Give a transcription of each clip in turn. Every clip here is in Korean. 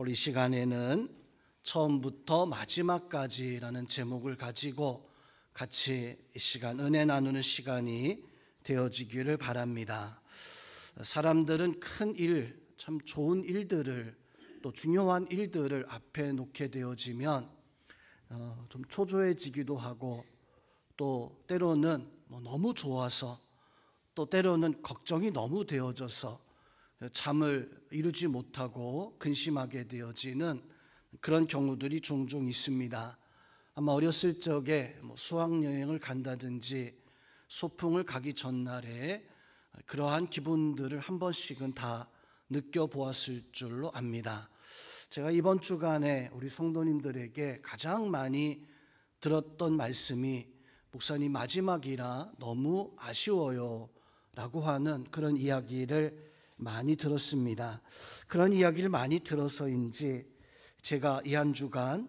우리 시간에는 처음부터 마지막까지라는 제목을 가지고 같이 이 시간 은혜 나누는 시간이 되어지기를 바랍니다. 사람들은 큰 일, 참 좋은 일들을 또 중요한 일들을 앞에 놓게 되어지면 좀 초조해지기도 하고 또 때로는 너무 좋아서 또 때로는 걱정이 너무 되어져서 잠을 이루지 못하고 근심하게 되어지는 그런 경우들이 종종 있습니다. 아마 어렸을 적에 수학여행을 간다든지 소풍을 가기 전날에 그러한 기분들을 한 번씩은 다 느껴보았을 줄로 압니다. 제가 이번 주간에 우리 성도님들에게 가장 많이 들었던 말씀이 목사님 마지막이라 너무 아쉬워요 라고 하는 그런 이야기를 많이 들었습니다. 그런 이야기를 많이 들어서인지 제가 이 한 주간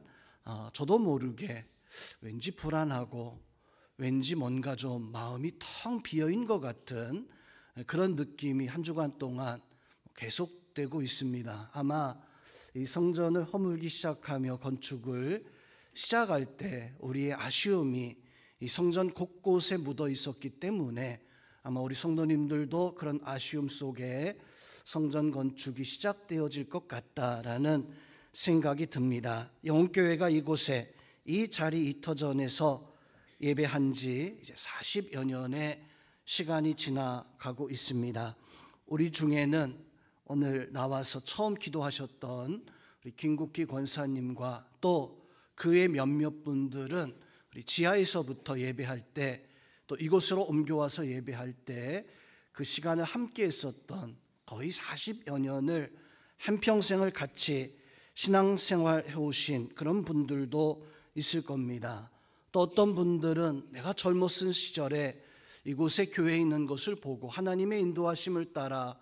저도 모르게 왠지 불안하고 왠지 뭔가 좀 마음이 텅 비어있는 것 같은 그런 느낌이 한 주간 동안 계속되고 있습니다. 아마 이 성전을 허물기 시작하며 건축을 시작할 때 우리의 아쉬움이 이 성전 곳곳에 묻어 있었기 때문에 아마 우리 성도님들도 그런 아쉬움 속에 성전 건축이 시작되어질 것 같다라는 생각이 듭니다. 영훈교회가 이곳에 이 자리 이터전에서 예배한 지 이제 40여 년의 시간이 지나가고 있습니다. 우리 중에는 오늘 나와서 처음 기도하셨던 우리 김국희 권사님과 또 그의 몇몇 분들은 우리 지하에서부터 예배할 때 또 이곳으로 옮겨와서 예배할 때 그 시간을 함께 했었던 거의 40여 년을 한평생을 같이 신앙생활 해오신 그런 분들도 있을 겁니다. 또 어떤 분들은 내가 젊었을 시절에 이곳에 교회에 있는 것을 보고 하나님의 인도하심을 따라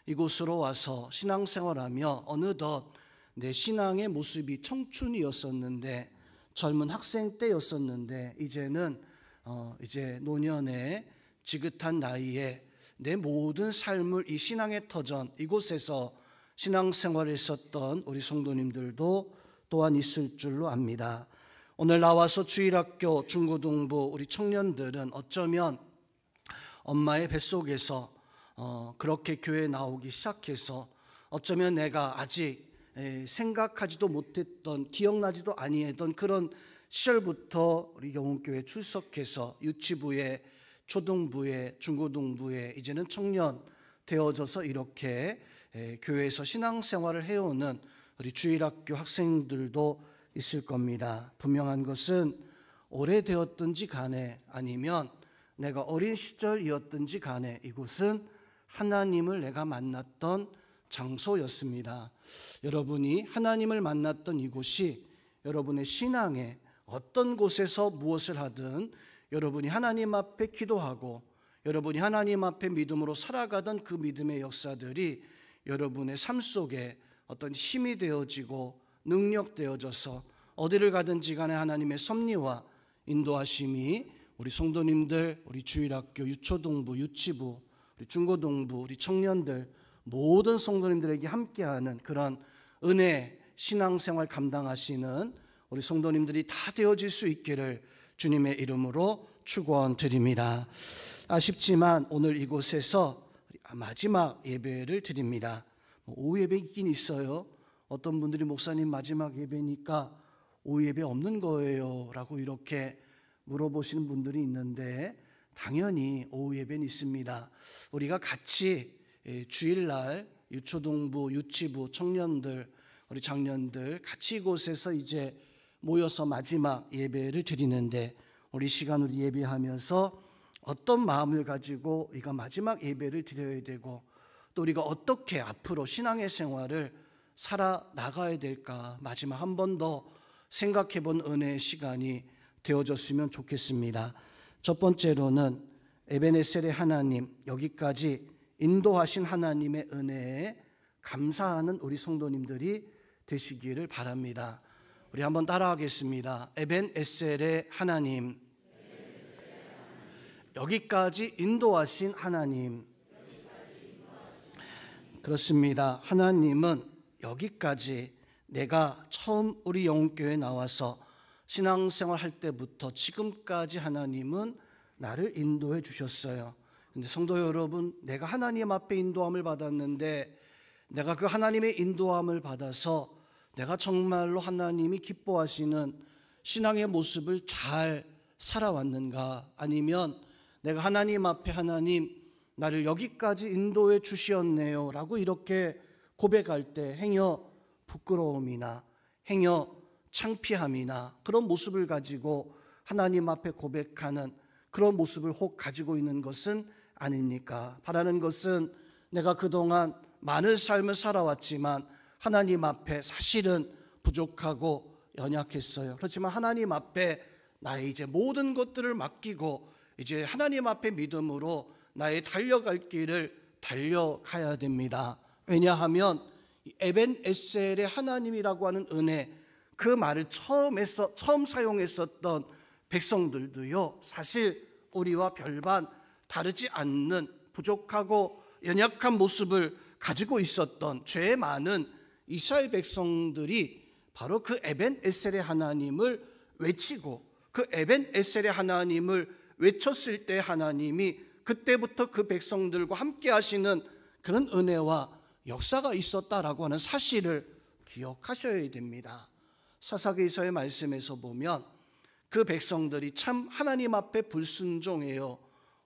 이곳으로 와서 신앙생활하며 어느덧 내 신앙의 모습이 청춘이었었는데 젊은 학생 때였었는데 이제는 이제 노년의 지긋한 나이에 내 모든 삶을 이 신앙의 터전 이곳에서 신앙생활을 했었던 우리 성도님들도 또한 있을 줄로 압니다. 오늘 나와서 주일학교 중고등부 우리 청년들은 어쩌면 엄마의 뱃속에서 그렇게 교회에 나오기 시작해서 어쩌면 내가 아직 생각하지도 못했던 기억나지도 아니했던 그런 시절부터 우리 영훈교회에 출석해서 유치부에 초등부에 중고등부에 이제는 청년 되어져서 이렇게 교회에서 신앙생활을 해오는 우리 주일학교 학생들도 있을 겁니다. 분명한 것은 오래되었든지 간에 아니면 내가 어린 시절이었든지 간에 이곳은 하나님을 내가 만났던 장소였습니다. 여러분이 하나님을 만났던 이곳이 여러분의 신앙에 어떤 곳에서 무엇을 하든 여러분이 하나님 앞에 기도하고 여러분이 하나님 앞에 믿음으로 살아가던 그 믿음의 역사들이 여러분의 삶 속에 어떤 힘이 되어지고 능력되어져서 어디를 가든지 간에 하나님의 섭리와 인도하심이 우리 성도님들, 우리 주일학교, 유초동부, 유치부, 우리 중고동부, 우리 청년들 모든 성도님들에게 함께하는 그런 은혜 신앙생활 감당하시는 우리 성도님들이 다 되어질 수 있기를 주님의 이름으로 축원드립니다. 아쉽지만 오늘 이곳에서 마지막 예배를 드립니다. 오후 예배 있긴 있어요. 어떤 분들이 목사님 마지막 예배니까 오후 예배 없는 거예요 라고 이렇게 물어보시는 분들이 있는데 당연히 오후 예배는 있습니다. 우리가 같이 주일날 유초동부, 유치부, 청년들, 우리 장년들 같이 이곳에서 이제 모여서 마지막 예배를 드리는데 우리 시간 우리 예배하면서 어떤 마음을 가지고 우리가 마지막 예배를 드려야 되고 또 우리가 어떻게 앞으로 신앙의 생활을 살아나가야 될까 마지막 한 번 더 생각해 본 은혜의 시간이 되어졌으면 좋겠습니다. 첫 번째로는 에베네셀의 하나님, 여기까지 인도하신 하나님의 은혜에 감사하는 우리 성도님들이 되시기를 바랍니다. 우리 한번 따라하겠습니다. 에벤에셀의 하나님, 여기까지 인도하신 하나님. 그렇습니다. 하나님은 여기까지 내가 처음 우리 영웅교회에 나와서 신앙생활 할 때부터 지금까지 하나님은 나를 인도해 주셨어요. 근데 성도 여러분, 내가 하나님 앞에 인도함을 받았는데 내가 그 하나님의 인도함을 받아서 내가 정말로 하나님이 기뻐하시는 신앙의 모습을 잘 살아왔는가? 아니면 내가 하나님 앞에 하나님 나를 여기까지 인도해 주시었네요 라고 이렇게 고백할 때 행여 부끄러움이나 행여 창피함이나 그런 모습을 가지고 하나님 앞에 고백하는 그런 모습을 혹 가지고 있는 것은 아닙니까? 바라는 것은 내가 그동안 많은 삶을 살아왔지만 하나님 앞에 사실은 부족하고 연약했어요. 그렇지만 하나님 앞에 나의 이제 모든 것들을 맡기고 이제 하나님 앞에 믿음으로 나의 달려갈 길을 달려가야 됩니다. 왜냐하면 에벤에셀의 하나님이라고 하는 은혜, 그 말을 처음 사용했었던 백성들도요, 사실 우리와 별반 다르지 않는 부족하고 연약한 모습을 가지고 있었던 죄 많은 이스라엘 백성들이 바로 그 에벤에셀의 하나님을 외치고 그 에벤에셀의 하나님을 외쳤을 때 하나님이 그때부터 그 백성들과 함께 하시는 그런 은혜와 역사가 있었다라고 하는 사실을 기억하셔야 됩니다. 사사기서의 말씀에서 보면 그 백성들이 참 하나님 앞에 불순종해요.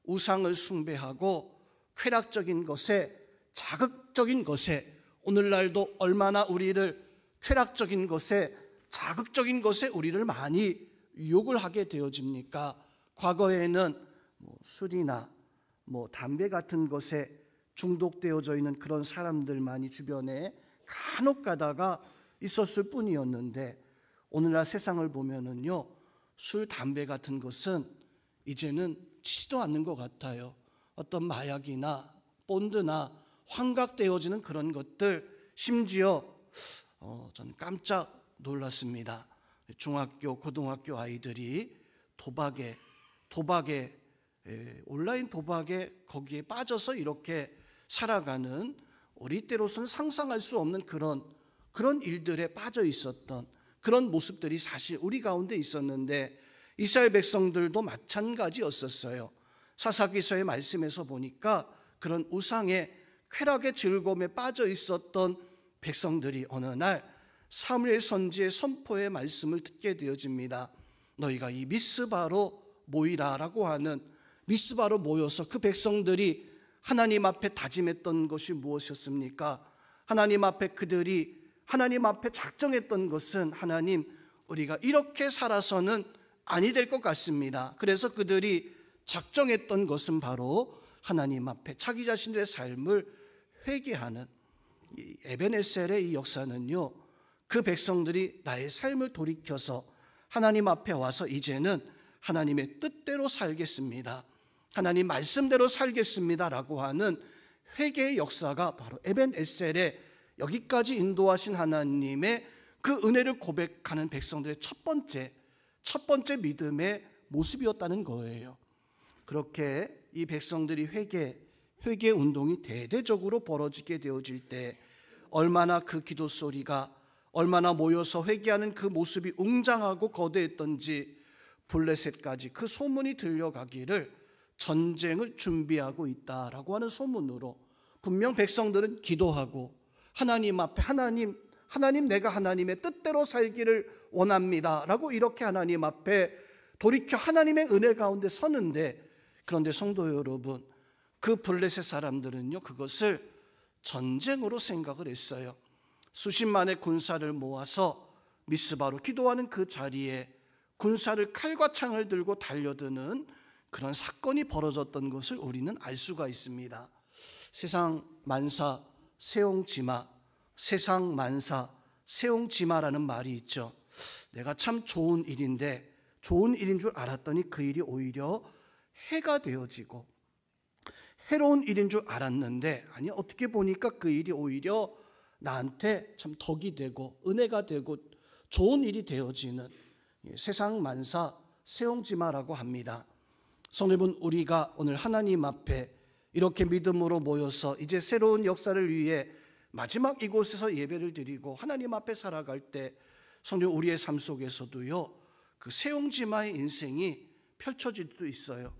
우상을 숭배하고 쾌락적인 것에, 자극적인 것에, 오늘날도 얼마나 우리를 쾌락적인 것에, 자극적인 것에 우리를 많이 유혹을 하게 되어집니까? 과거에는 술이나 담배 같은 것에 중독되어져 있는 그런 사람들만이 주변에 간혹 가다가 있었을 뿐이었는데 오늘날 세상을 보면은요, 술, 담배 같은 것은 이제는 치지도 않는 것 같아요. 어떤 마약이나 본드나 환각되어지는 그런 것들, 심지어 저는 깜짝 놀랐습니다. 중학교, 고등학교 아이들이 도박에 온라인 도박에 거기에 빠져서 이렇게 살아가는 우리 때로서는 상상할 수 없는 그런 일들에 빠져 있었던 그런 모습들이 사실 우리 가운데 있었는데 이스라엘 백성들도 마찬가지였었어요. 사사기서의 말씀에서 보니까 그런 우상의 쾌락의 즐거움에 빠져 있었던 백성들이 어느 날 사무엘 선지의 선포의 말씀을 듣게 되어집니다. 너희가 이 미스바로 모이라라고 하는, 미스바로 모여서 그 백성들이 하나님 앞에 다짐했던 것이 무엇이었습니까? 하나님 앞에 그들이 하나님 앞에 작정했던 것은 하나님, 우리가 이렇게 살아서는 아니 될 것 같습니다. 그래서 그들이 작정했던 것은 바로 하나님 앞에 자기 자신들의 삶을 회개하는 이 에벤에셀의 이 역사는요, 그 백성들이 나의 삶을 돌이켜서 하나님 앞에 와서 이제는 하나님의 뜻대로 살겠습니다, 하나님 말씀대로 살겠습니다 라고 하는 회개의 역사가 바로 에벤에셀의 여기까지 인도하신 하나님의 그 은혜를 고백하는 백성들의 첫 번째 믿음의 모습이었다는 거예요. 그렇게 이 백성들이 회개 운동이 대대적으로 벌어지게 되어질 때 얼마나 그 기도 소리가, 얼마나 모여서 회개하는 그 모습이 웅장하고 거대했던지 블레셋까지 그 소문이 들려가기를 전쟁을 준비하고 있다라고 하는 소문으로 분명 백성들은 기도하고 하나님 앞에 하나님 내가 하나님의 뜻대로 살기를 원합니다 라고 이렇게 하나님 앞에 돌이켜 하나님의 은혜 가운데 서는데, 그런데 성도 여러분, 그 블레셋 사람들은요 그것을 전쟁으로 생각을 했어요. 수십만의 군사를 모아서 미스바로 기도하는 그 자리에 군사를 칼과 창을 들고 달려드는 그런 사건이 벌어졌던 것을 우리는 알 수가 있습니다. 세상 만사 세옹지마, 세상 만사 세옹지마라는 말이 있죠. 내가 참 좋은 일인데 좋은 일인 줄 알았더니 그 일이 오히려 해가 되어지고, 해로운 일인 줄 알았는데 아니 어떻게 보니까 그 일이 오히려 나한테 참 덕이 되고 은혜가 되고 좋은 일이 되어지는 세상 만사 세옹지마라고 합니다. 성도 여러분, 우리가 오늘 하나님 앞에 이렇게 믿음으로 모여서 이제 새로운 역사를 위해 마지막 이곳에서 예배를 드리고 하나님 앞에 살아갈 때 성도 우리의 삶 속에서도요, 그 세옹지마의 인생이 펼쳐질 수도 있어요.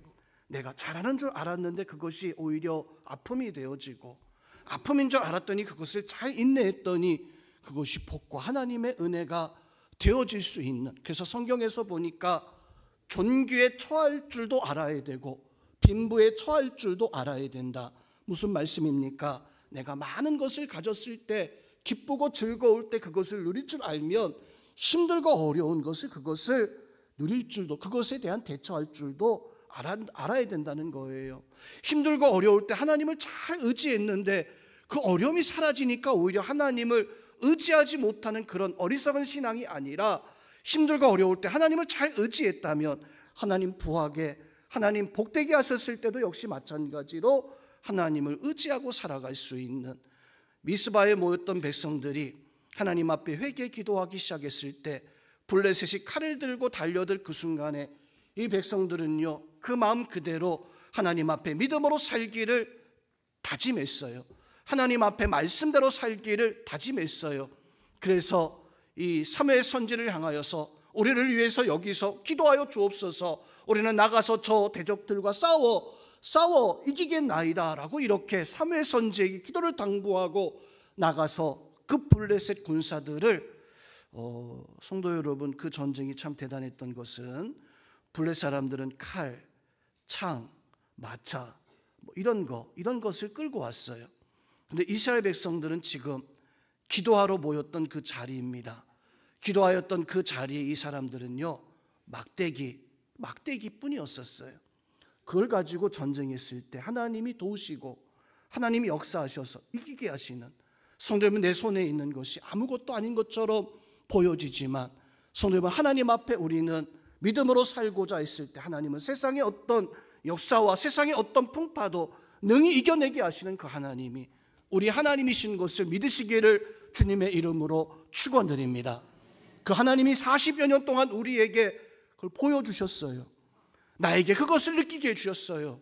내가 잘하는 줄 알았는데 그것이 오히려 아픔이 되어지고, 아픔인 줄 알았더니 그것을 잘 인내했더니 그것이 복과 하나님의 은혜가 되어질 수 있는, 그래서 성경에서 보니까 존귀에 처할 줄도 알아야 되고 빈부에 처할 줄도 알아야 된다. 무슨 말씀입니까? 내가 많은 것을 가졌을 때, 기쁘고 즐거울 때 그것을 누릴 줄 알면 힘들고 어려운 것을, 그것을 누릴 줄도, 그것에 대한 대처할 줄도 알아야 된다는 거예요. 힘들고 어려울 때 하나님을 잘 의지했는데 그 어려움이 사라지니까 오히려 하나님을 의지하지 못하는 그런 어리석은 신앙이 아니라, 힘들고 어려울 때 하나님을 잘 의지했다면 하나님 부하게, 하나님 복되게 하셨을 때도 역시 마찬가지로 하나님을 의지하고 살아갈 수 있는, 미스바에 모였던 백성들이 하나님 앞에 회개 기도하기 시작했을 때 블레셋이 칼을 들고 달려들 그 순간에 이 백성들은요, 그 마음 그대로 하나님 앞에 믿음으로 살기를 다짐했어요. 하나님 앞에 말씀대로 살기를 다짐했어요. 그래서 이 사무엘 선지를 향하여서 우리를 위해서 여기서 기도하여 주옵소서, 우리는 나가서 저 대적들과 싸워 이기겠나이다 라고 이렇게 사무엘 선지에게 기도를 당부하고 나가서 그 블레셋 군사들을, 성도 여러분, 그 전쟁이 참 대단했던 것은 블레셋 사람들은 칼, 창, 마차 이런 것을 끌고 왔어요. 그런데 이스라엘 백성들은 지금 기도하러 모였던 그 자리입니다. 기도하였던 그 자리에 이 사람들은요, 막대기뿐이었었어요. 그걸 가지고 전쟁했을 때 하나님이 도우시고 하나님이 역사하셔서 이기게 하시는, 성도 여러분, 내 손에 있는 것이 아무것도 아닌 것처럼 보여지지만 성도 여러분, 하나님 앞에 우리는 믿음으로 살고자 했을 때 하나님은 세상의 어떤 역사와 세상의 어떤 풍파도 능히 이겨내게 하시는 그 하나님이 우리 하나님이신 것을 믿으시기를 주님의 이름으로 축원드립니다. 그 하나님이 40여 년 동안 우리에게 그걸 보여주셨어요. 나에게 그것을 느끼게 해주셨어요.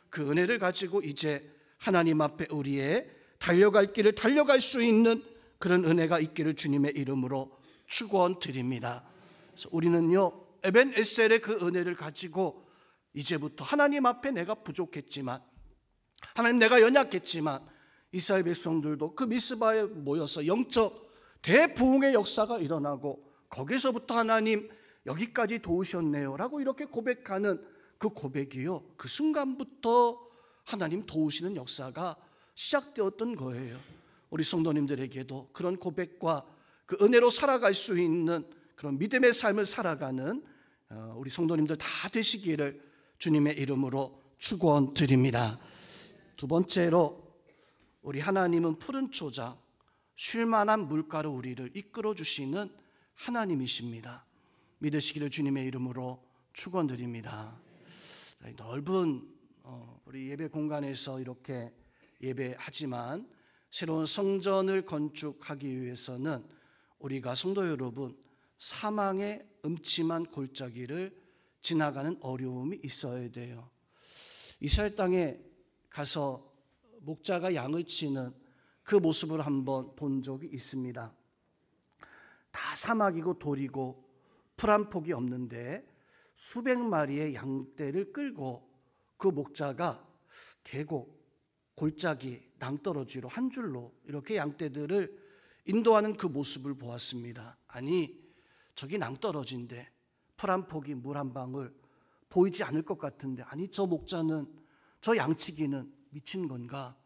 그 은혜를 가지고 이제 하나님 앞에 우리의 달려갈 길을 달려갈 수 있는 그런 은혜가 있기를 주님의 이름으로 축원드립니다. 그래서 우리는요, 에벤에셀의 그 은혜를 가지고 이제부터 하나님 앞에 내가 부족했지만, 하나님 내가 연약했지만, 이스라엘 백성들도 그 미스바에 모여서 영적 대부흥의 역사가 일어나고 거기서부터 하나님 여기까지 도우셨네요 라고 이렇게 고백하는 그 고백이요, 그 순간부터 하나님 도우시는 역사가 시작되었던 거예요. 우리 성도님들에게도 그런 고백과 그 은혜로 살아갈 수 있는 그런 믿음의 삶을 살아가는 우리 성도님들 다 되시기를 주님의 이름으로 축원드립니다. 두 번째로, 우리 하나님은 푸른 초장, 쉴만한 물가로 우리를 이끌어 주시는 하나님이십니다. 믿으시기를 주님의 이름으로 축원드립니다. 넓은 우리 예배 공간에서 이렇게 예배하지만 새로운 성전을 건축하기 위해서는 우리가 성도 여러분, 사망의 음침한 골짜기를 지나가는 어려움이 있어야 돼요. 이스라엘 땅에 가서 목자가 양을 치는 그 모습을 한번 본 적이 있습니다. 다 사막이고 돌이고 풀 한 폭이 없는데 수백 마리의 양떼를 끌고 그 목자가 계곡, 골짜기, 낭떠러지로 한 줄로 이렇게 양떼들을 인도하는 그 모습을 보았습니다. 아니, 저기 낭떠러지인데 풀 한 폭이 물 한 방울 보이지 않을 것 같은데, 아니 저 목자는, 저 양치기는 미친 건가?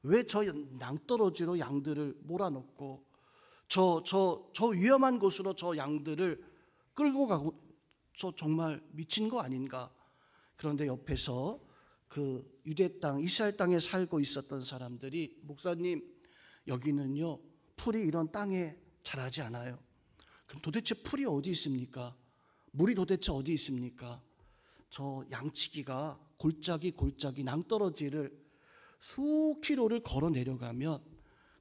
왜 저 낭떠러지로 양들을 몰아넣고 저 위험한 곳으로 저 양들을 끌고 가고, 저 정말 미친 거 아닌가? 그런데 옆에서 그 유대 땅, 이스라엘 땅에 살고 있었던 사람들이, 목사님 여기는요 풀이 이런 땅에 자라지 않아요. 그럼 도대체 풀이 어디 있습니까? 물이 도대체 어디 있습니까? 저 양치기가 골짜기 낭떠러지를 수 킬로를 걸어 내려가면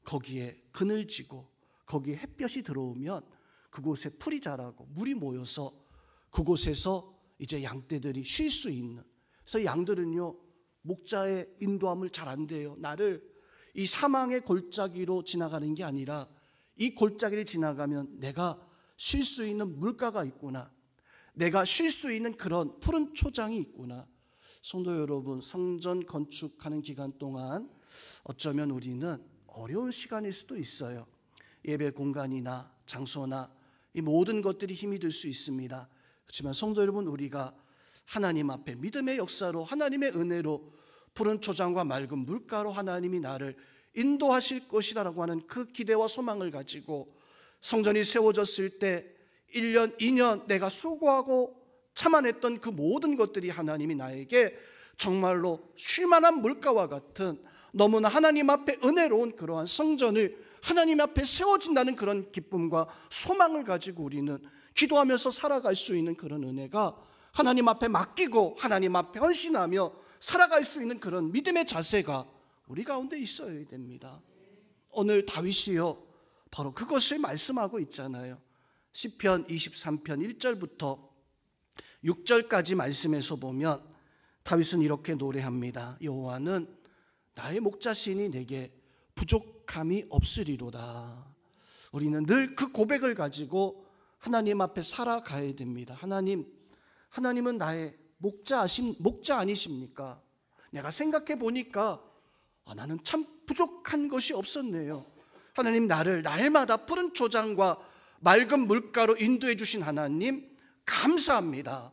거기에 그늘지고 거기에 햇볕이 들어오면 그곳에 풀이 자라고 물이 모여서 그곳에서 이제 양떼들이 쉴 수 있는, 그래서 양들은요 목자의 인도함을 잘 안 돼요. 나를 이 사망의 골짜기로 지나가는 게 아니라 이 골짜기를 지나가면 내가 쉴 수 있는 물가가 있구나, 내가 쉴 수 있는 그런 푸른 초장이 있구나. 성도 여러분, 성전 건축하는 기간 동안 어쩌면 우리는 어려운 시간일 수도 있어요. 예배 공간이나 장소나 이 모든 것들이 힘이 들 수 있습니다. 그렇지만 성도 여러분, 우리가 하나님 앞에 믿음의 역사로, 하나님의 은혜로 푸른 초장과 맑은 물가로 하나님이 나를 인도하실 것이라고 하는 그 기대와 소망을 가지고 성전이 세워졌을 때 1년, 2년 내가 수고하고 참아냈던 그 모든 것들이 하나님이 나에게 정말로 쉴만한 물가와 같은 너무나 하나님 앞에 은혜로운 그러한 성전을 하나님 앞에 세워진다는 그런 기쁨과 소망을 가지고 우리는 기도하면서 살아갈 수 있는 그런 은혜가 하나님 앞에 맡기고 하나님 앞에 헌신하며 살아갈 수 있는 그런 믿음의 자세가 우리 가운데 있어야 됩니다. 오늘 다윗이요 바로 그것을 말씀하고 있잖아요. 시편 23편 1절부터 6절까지 말씀에서 보면 다윗은 이렇게 노래합니다. 여호와는 나의 목자시니 내게 부족함이 없으리로다. 우리는 늘 그 고백을 가지고 하나님 앞에 살아가야 됩니다. 하나님은 나의 목자 아니십니까? 내가 생각해 보니까 나는 참 부족한 것이 없었네요. 하나님, 나를 날마다 푸른 초장과 맑은 물가로 인도해 주신 하나님 감사합니다.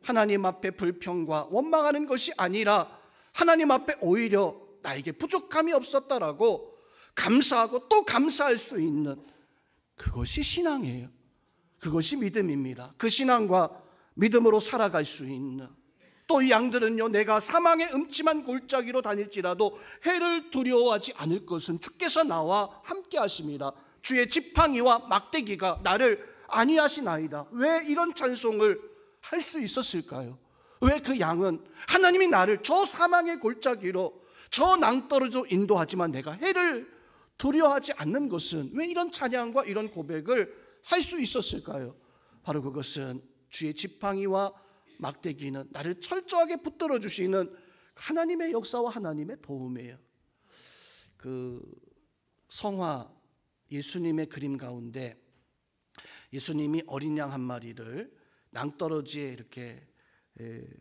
하나님 앞에 불평과 원망하는 것이 아니라 하나님 앞에 오히려 나에게 부족함이 없었다라고 감사하고 또 감사할 수 있는 그것이 신앙이에요. 그것이 믿음입니다. 그 신앙과 믿음으로 살아갈 수 있는, 또 이 양들은요, 내가 사망의 음침한 골짜기로 다닐지라도 해를 두려워하지 않을 것은 주께서 나와 함께 하심이라. 주의 지팡이와 막대기가 나를 안위하시나이다. 왜 이런 찬송을 할 수 있었을까요? 왜 그 양은 하나님이 나를 저 사망의 골짜기로, 저 낭떠러지로 인도하지만 내가 해를 두려워하지 않는 것은, 왜 이런 찬양과 이런 고백을 할 수 있었을까요? 바로 그것은 주의 지팡이와 막대기는 나를 철저하게 붙들어 주시는 하나님의 역사와 하나님의 도움이에요. 그 성화 예수님의 그림 가운데 예수님이 어린 양 한 마리를 낭떠러지에 이렇게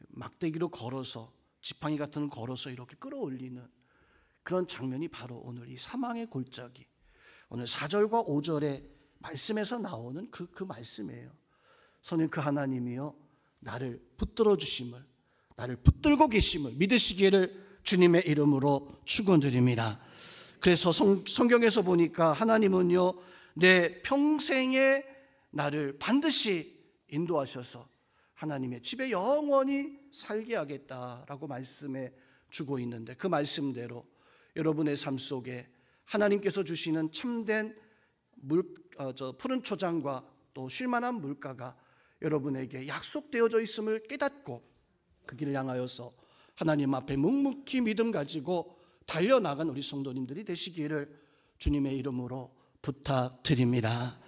막대기로 걸어서, 지팡이 같은 걸 걸어서 이렇게 끌어올리는 그런 장면이 바로 오늘 이 사망의 골짜기, 오늘 4절과 5절의 말씀에서 나오는 그 말씀이에요. 성령 그 하나님이요 나를 붙들어 주심을, 나를 붙들고 계심을 믿으시기를 주님의 이름으로 축원드립니다. 그래서 성경에서 보니까 하나님은요 내 평생에 나를 반드시 인도하셔서 하나님의 집에 영원히 살게 하겠다라고 말씀해 주고 있는데, 그 말씀대로 여러분의 삶 속에 하나님께서 주시는 참된 푸른 초장과 또 쉴만한 물가가 여러분에게 약속되어져 있음을 깨닫고 그 길을 향하여서 하나님 앞에 묵묵히 믿음 가지고 달려나간 우리 성도님들이 되시기를 주님의 이름으로 부탁드립니다.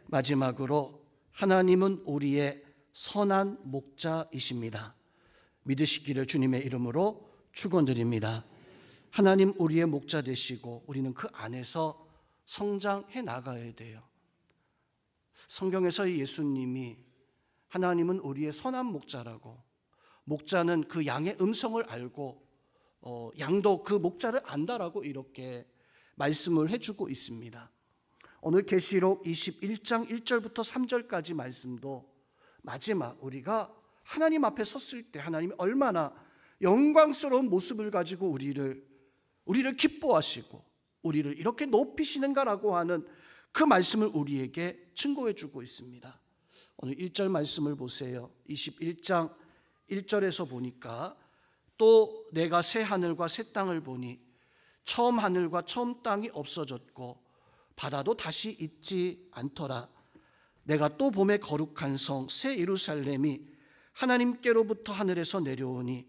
마지막으로 하나님은 우리의 선한 목자이십니다. 믿으시기를 주님의 이름으로 축원드립니다. 하나님 우리의 목자 되시고 우리는 그 안에서 성장해 나가야 돼요. 성경에서 예수님이 하나님은 우리의 선한 목자라고, 목자는 그 양의 음성을 알고 양도 그 목자를 안다라고 이렇게 말씀을 해주고 있습니다. 오늘 계시록 21장 1절부터 3절까지 말씀도 마지막 우리가 하나님 앞에 섰을 때 하나님이 얼마나 영광스러운 모습을 가지고 우리를 기뻐하시고 우리를 이렇게 높이시는가라고 하는 그 말씀을 우리에게 증거해 주고 있습니다. 오늘 1절 말씀을 보세요. 21장 1절에서 보니까 또 내가 새 하늘과 새 땅을 보니 처음 하늘과 처음 땅이 없어졌고 바다도 다시 있지 않더라. 내가 또 봄에 거룩한 성 새 예루살렘이 하나님께로부터 하늘에서 내려오니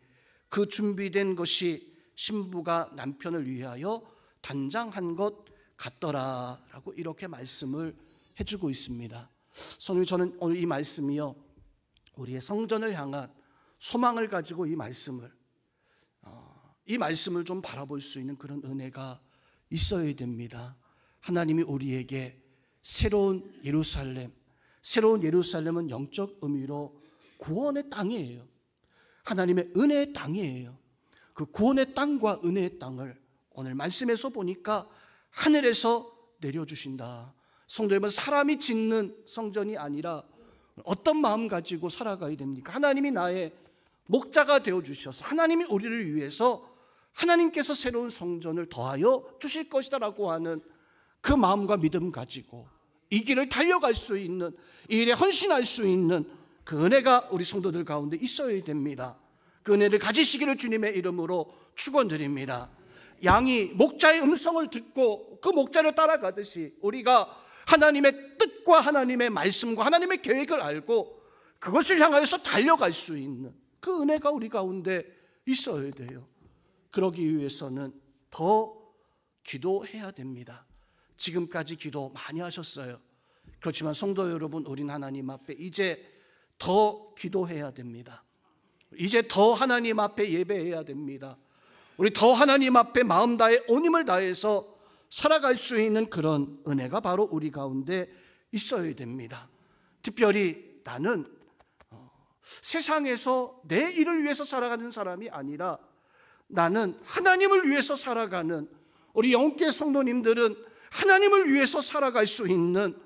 그 준비된 것이 신부가 남편을 위하여 단장한 것 같더라 라고 이렇게 말씀을 해주고 있습니다. 성도님, 저는 오늘 이 말씀이요 우리의 성전을 향한 소망을 가지고 이 말씀을 좀 바라볼 수 있는 그런 은혜가 있어야 됩니다. 하나님이 우리에게 새로운 예루살렘은 영적 의미로 구원의 땅이에요. 하나님의 은혜의 땅이에요. 그 구원의 땅과 은혜의 땅을 오늘 말씀에서 보니까 하늘에서 내려주신다. 성도 여러분, 사람이 짓는 성전이 아니라 어떤 마음 가지고 살아가야 됩니까? 하나님이 나의 목자가 되어주셔서 하나님이 우리를 위해서 하나님께서 새로운 성전을 더하여 주실 것이다 라고 하는 그 마음과 믿음 가지고 이 길을 달려갈 수 있는, 이 일에 헌신할 수 있는 그 은혜가 우리 성도들 가운데 있어야 됩니다. 그 은혜를 가지시기를 주님의 이름으로 축원드립니다. 양이 목자의 음성을 듣고 그 목자를 따라가듯이 우리가 하나님의 뜻과 하나님의 말씀과 하나님의 계획을 알고 그것을 향하여서 달려갈 수 있는 그 은혜가 우리 가운데 있어야 돼요. 그러기 위해서는 더 기도해야 됩니다. 지금까지 기도 많이 하셨어요. 그렇지만 성도 여러분, 우린 하나님 앞에 이제 더 기도해야 됩니다. 이제 더 하나님 앞에 예배해야 됩니다. 우리 더 하나님 앞에 마음 다해 온 힘을 다해서 살아갈 수 있는 그런 은혜가 바로 우리 가운데 있어야 됩니다. 특별히 나는 세상에서 내 일을 위해서 살아가는 사람이 아니라 나는 하나님을 위해서 살아가는, 우리 영계 성도님들은 하나님을 위해서 살아갈 수 있는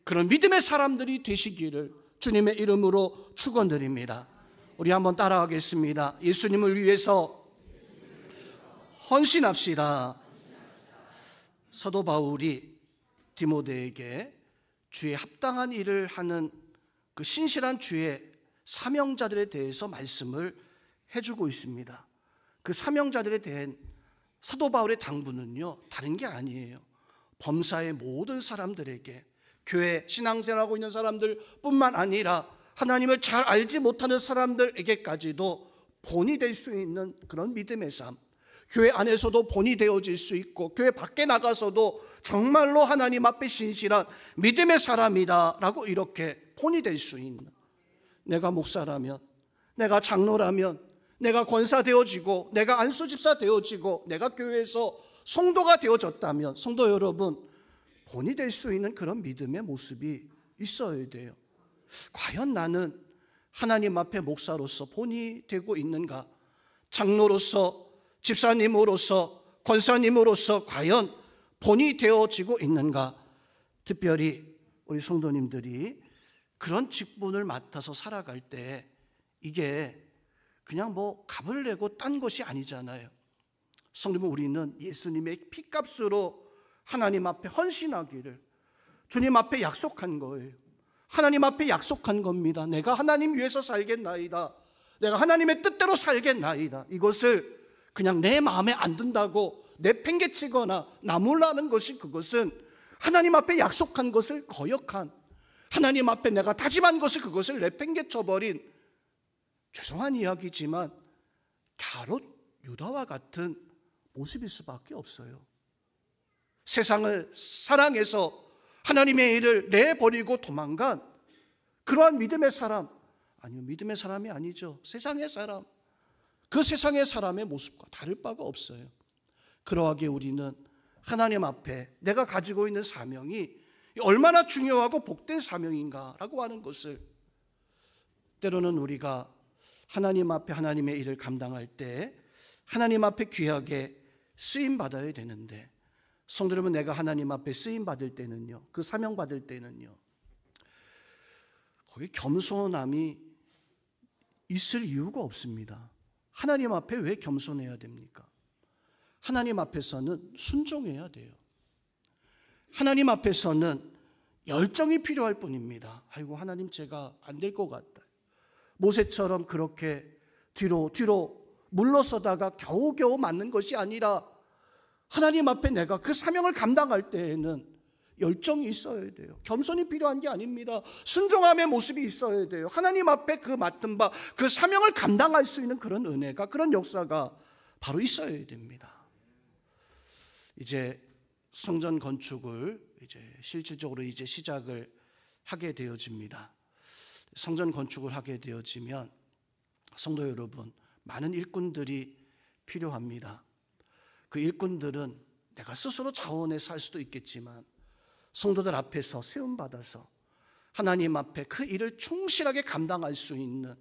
그런 믿음의 사람들이 되시기를 주님의 이름으로 축원드립니다. 우리 한번 따라하겠습니다. 예수님을 위해서 헌신합시다. 사도 바울이 디모데에게 주의 합당한 일을 하는 그 신실한 주의 사명자들에 대해서 말씀을 해주고 있습니다. 그 사명자들에 대한 사도 바울의 당부는요, 다른 게 아니에요. 범사의 모든 사람들에게, 교회 신앙생활하고 있는 사람들 뿐만 아니라 하나님을 잘 알지 못하는 사람들에게까지도 본이 될 수 있는 그런 믿음의 삶, 교회 안에서도 본이 되어질 수 있고 교회 밖에 나가서도 정말로 하나님 앞에 신실한 믿음의 사람이다 라고 이렇게 본이 될 수 있는, 내가 목사라면, 내가 장로라면, 내가 권사 되어지고 내가 안수집사 되어지고 내가 교회에서 성도가 되어졌다면 성도 여러분, 본이 될 수 있는 그런 믿음의 모습이 있어야 돼요. 과연 나는 하나님 앞에 목사로서 본이 되고 있는가? 장로로서, 집사님으로서, 권사님으로서 과연 본이 되어지고 있는가? 특별히 우리 성도님들이 그런 직분을 맡아서 살아갈 때 이게 그냥 뭐 값을 내고 딴 것이 아니잖아요. 성도님, 우리는 예수님의 피값으로 하나님 앞에 헌신하기를 주님 앞에 약속한 거예요. 하나님 앞에 약속한 겁니다. 내가 하나님 위해서 살겠나이다. 내가 하나님의 뜻대로 살겠나이다. 이것을 그냥 내 마음에 안 든다고 내팽개치거나 나무라는 것이, 그것은 하나님 앞에 약속한 것을 거역한, 하나님 앞에 내가 다짐한 것을 그것을 내팽개쳐버린, 죄송한 이야기지만 갸롯 유다와 같은 모습일 수밖에 없어요. 세상을 사랑해서 하나님의 일을 내버리고 도망간 그러한 믿음의 사람, 아니요, 믿음의 사람이 아니죠. 세상의 사람, 그 세상의 사람의 모습과 다를 바가 없어요. 그러하게 우리는 하나님 앞에 내가 가지고 있는 사명이 얼마나 중요하고 복된 사명인가라고 하는 것을, 때로는 우리가 하나님 앞에 하나님의 일을 감당할 때 하나님 앞에 귀하게 쓰임 받아야 되는데, 성도 여러분, 내가 하나님 앞에 쓰임 받을 때는요, 그 사명 받을 때는요, 거기 겸손함이 있을 이유가 없습니다. 하나님 앞에 왜 겸손해야 됩니까? 하나님 앞에서는 순종해야 돼요. 하나님 앞에서는 열정이 필요할 뿐입니다. 아이고, 하나님, 제가 안 될 것 같다. 모세처럼 그렇게 뒤로 물러서다가 겨우겨우 맞는 것이 아니라 하나님 앞에 내가 그 사명을 감당할 때에는 열정이 있어야 돼요. 겸손이 필요한 게 아닙니다. 순종함의 모습이 있어야 돼요. 하나님 앞에 그 맡은 바, 그 사명을 감당할 수 있는 그런 은혜가, 그런 역사가 바로 있어야 됩니다. 이제 성전 건축을 이제 실질적으로 이제 시작을 하게 되어집니다. 성전 건축을 하게 되어지면 성도 여러분, 많은 일꾼들이 필요합니다. 그 일꾼들은 내가 스스로 자원해 살 수도 있겠지만 성도들 앞에서 세움받아서 하나님 앞에 그 일을 충실하게 감당할 수 있는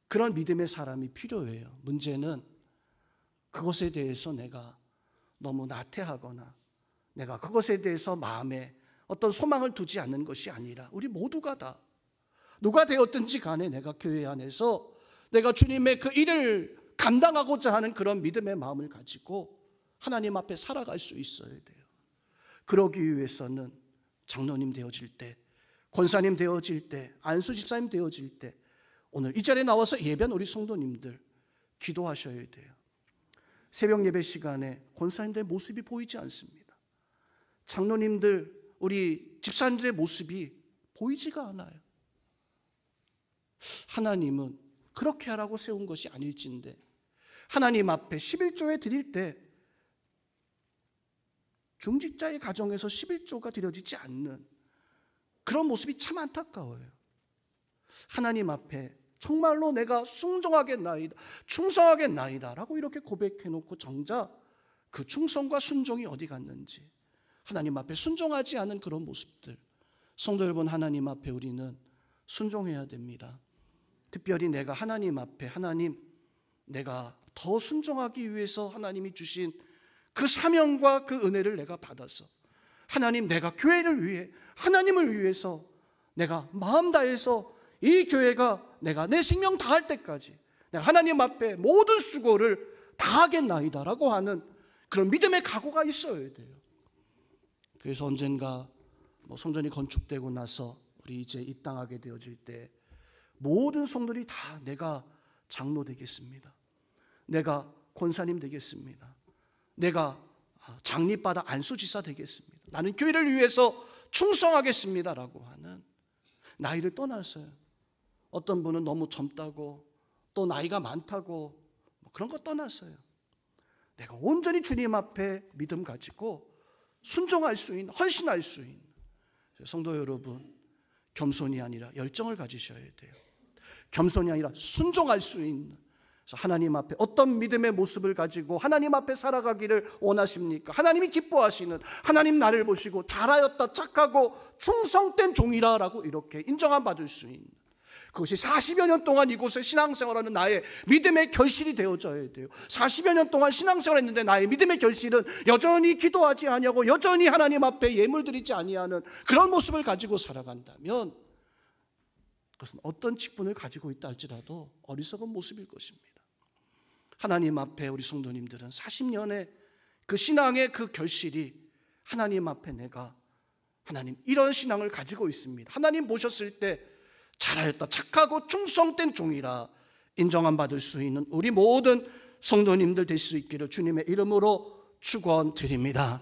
그런 믿음의 사람이 필요해요. 문제는 그것에 대해서 내가 너무 나태하거나 내가 그것에 대해서 마음에 어떤 소망을 두지 않는 것이 아니라 우리 모두가 다 누가 되었든지 간에 내가 교회 안에서 내가 주님의 그 일을 감당하고자 하는 그런 믿음의 마음을 가지고 하나님 앞에 살아갈 수 있어야 돼요. 그러기 위해서는 장로님 되어질 때, 권사님 되어질 때, 안수 집사님 되어질 때 오늘 이 자리에 나와서 예배한 우리 성도님들 기도하셔야 돼요. 새벽 예배 시간에 권사님들의 모습이 보이지 않습니다. 장로님들, 우리 집사님들의 모습이 보이지가 않아요. 하나님은 그렇게 하라고 세운 것이 아닐진데 하나님 앞에 11조에 드릴 때 중직자의 가정에서 11조가 드려지지 않는 그런 모습이 참 안타까워요. 하나님 앞에 정말로 내가 순종하겠나이다, 충성하겠나이다 라고 이렇게 고백해놓고 정작 그 충성과 순종이 어디 갔는지, 하나님 앞에 순종하지 않은 그런 모습들, 성도 여러분, 하나님 앞에 우리는 순종해야 됩니다. 특별히 내가 하나님 앞에, 하나님, 내가 더 순종하기 위해서 하나님이 주신 그 사명과 그 은혜를 내가 받아서 하나님, 내가 교회를 위해, 하나님을 위해서 내가 마음 다해서 이 교회가 내가 내 생명 다할 때까지 내가 하나님 앞에 모든 수고를 다하겠나이다 라고 하는 그런 믿음의 각오가 있어야 돼요. 그래서 언젠가 성전이 건축되고 나서 우리 이제 입당하게 되어질 때 모든 성도들이 다 내가 장로 되겠습니다, 내가 권사님 되겠습니다, 내가 장립받아 안수지사 되겠습니다, 나는 교회를 위해서 충성하겠습니다 라고 하는, 나이를 떠나서요, 어떤 분은 너무 젊다고 또 나이가 많다고 그런 거 떠나서요, 내가 온전히 주님 앞에 믿음 가지고 순종할 수 있는, 헌신할 수 있는 성도 여러분, 겸손이 아니라 열정을 가지셔야 돼요. 겸손이 아니라 순종할 수 있는, 하나님 앞에 어떤 믿음의 모습을 가지고 하나님 앞에 살아가기를 원하십니까? 하나님이 기뻐하시는, 하나님 나를 보시고 잘하였다, 착하고 충성된 종이라 라고 이렇게 인정함 받을 수 있는, 그것이 40여 년 동안 이곳에 신앙생활하는 나의 믿음의 결실이 되어져야 돼요. 40여 년 동안 신앙생활했는데 나의 믿음의 결실은 여전히 기도하지 아니하고 여전히 하나님 앞에 예물 드리지 아니하는 그런 모습을 가지고 살아간다면 그것은 어떤 직분을 가지고 있다 할지라도 어리석은 모습일 것입니다. 하나님 앞에 우리 성도님들은 40년의 그 신앙의 그 결실이 하나님 앞에 내가, 하나님 이런 신앙을 가지고 있습니다, 하나님 보셨을 때 잘하였다, 착하고 충성된 종이라 인정함 받을 수 있는 우리 모든 성도님들 될 수 있기를 주님의 이름으로 축원드립니다.